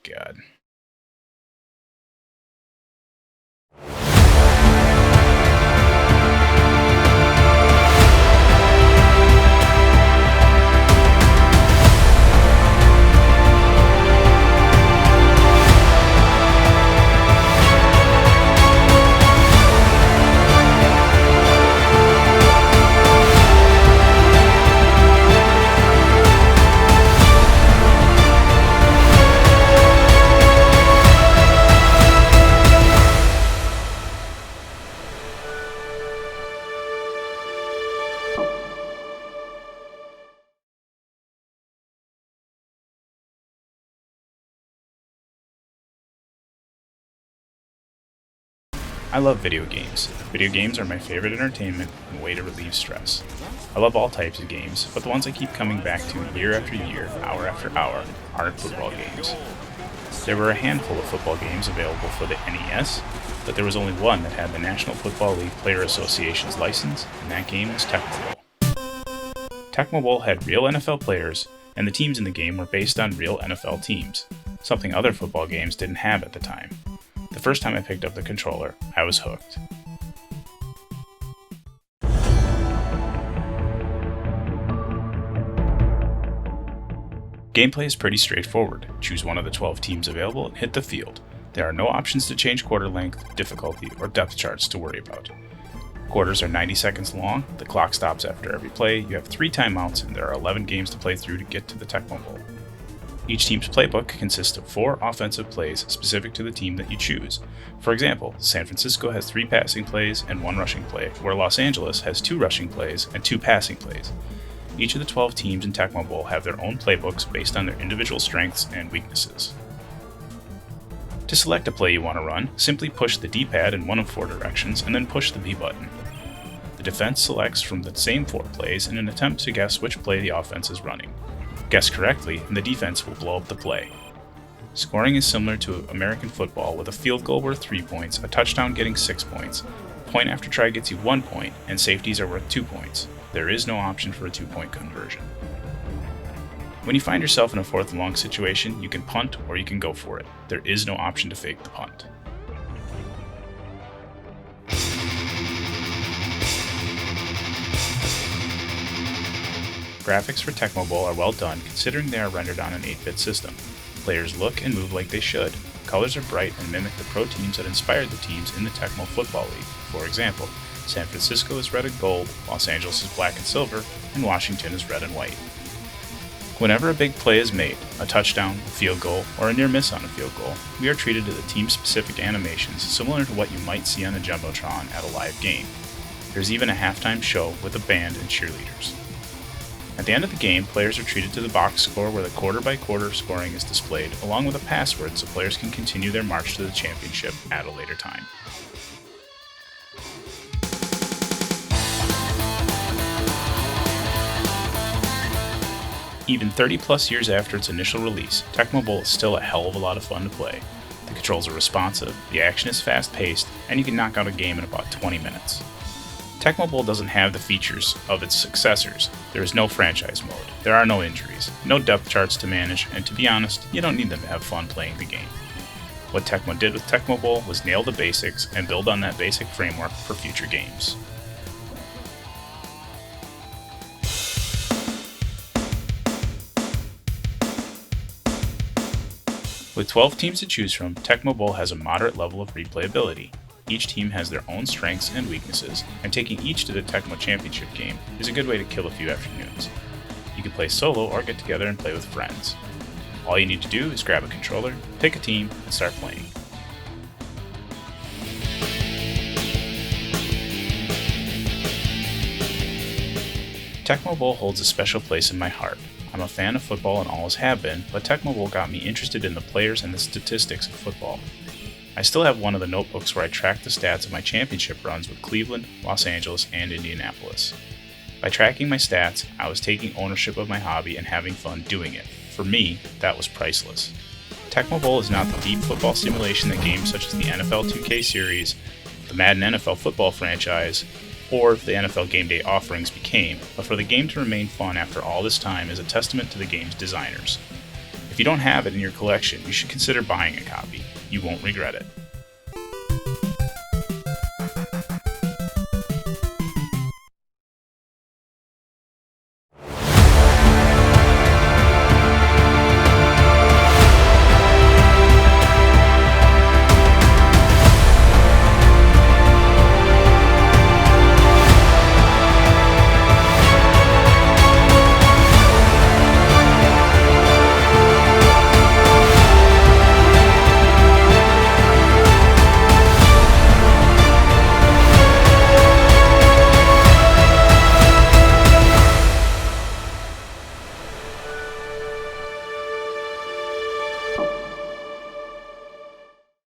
God. I love video games. Video games are my favorite entertainment and way to relieve stress. I love all types of games, but the ones I keep coming back to year after year, hour after hour, aren't football games. There were a handful of football games available for the NES, but there was only one that had the National Football League Player Association's license, and that game was Tecmo Bowl. Tecmo Bowl had real NFL players, and the teams in the game were based on real NFL teams, something other football games didn't have at the time. The first time I picked up the controller, I was hooked. Gameplay is pretty straightforward. Choose one of the 12 teams available and hit the field. There are no options to change quarter length, difficulty, or depth charts to worry about. Quarters are 90 seconds long, the clock stops after every play, you have 3 timeouts, and there are 11 games to play through to get to the Tecmo Bowl. Each team's playbook consists of 4 offensive plays specific to the team that you choose. For example, San Francisco has 3 passing plays and 1 rushing play, where Los Angeles has 2 rushing plays and 2 passing plays. Each of the 12 teams in Tecmo Bowl have their own playbooks based on their individual strengths and weaknesses. To select a play you want to run, simply push the D-pad in one of 4 directions and then push the B button. The defense selects from the same 4 plays in an attempt to guess which play the offense is running. Guess correctly, and the defense will blow up the play. Scoring is similar to American football, with a field goal worth 3 points, a touchdown getting 6 points, point after try gets you 1 point, and safeties are worth 2 points. There is no option for a 2-point conversion. When you find yourself in a 4th and long situation, you can punt or you can go for it. There is no option to fake the punt. Graphics for Tecmo Bowl are well done considering they are rendered on an 8-bit system. Players look and move like they should. Colors are bright and mimic the pro teams that inspired the teams in the Tecmo Football League. For example, San Francisco is red and gold, Los Angeles is black and silver, and Washington is red and white. Whenever a big play is made, a touchdown, a field goal, or a near miss on a field goal, we are treated to the team-specific animations similar to what you might see on a Jumbotron at a live game. There's even a halftime show with a band and cheerleaders. At the end of the game, players are treated to the box score where the quarter-by-quarter scoring is displayed, along with a password so players can continue their march to the championship at a later time. Even 30 plus years after its initial release, Tecmo Bowl is still a hell of a lot of fun to play. The controls are responsive, the action is fast-paced, and you can knock out a game in about 20 minutes. Tecmo Bowl doesn't have the features of its successors. There is no franchise mode, there are no injuries, no depth charts to manage, and to be honest, you don't need them to have fun playing the game. What Tecmo did with Tecmo Bowl was nail the basics and build on that basic framework for future games. With 12 teams to choose from, Tecmo Bowl has a moderate level of replayability. Each team has their own strengths and weaknesses, and taking each to the Tecmo Championship game is a good way to kill a few afternoons. You can play solo or get together and play with friends. All you need to do is grab a controller, pick a team, and start playing. Tecmo Bowl holds a special place in my heart. I'm a fan of football and always have been, but Tecmo Bowl got me interested in the players and the statistics of football. I still have one of the notebooks where I track the stats of my championship runs with Cleveland, Los Angeles, and Indianapolis. By tracking my stats, I was taking ownership of my hobby and having fun doing it. For me, that was priceless. Tecmo Bowl is not the deep football simulation that games such as the NFL 2K Series, the Madden NFL football franchise, or the NFL Game Day offerings became, but for the game to remain fun after all this time is a testament to the game's designers. If you don't have it in your collection, you should consider buying a copy. You won't regret it.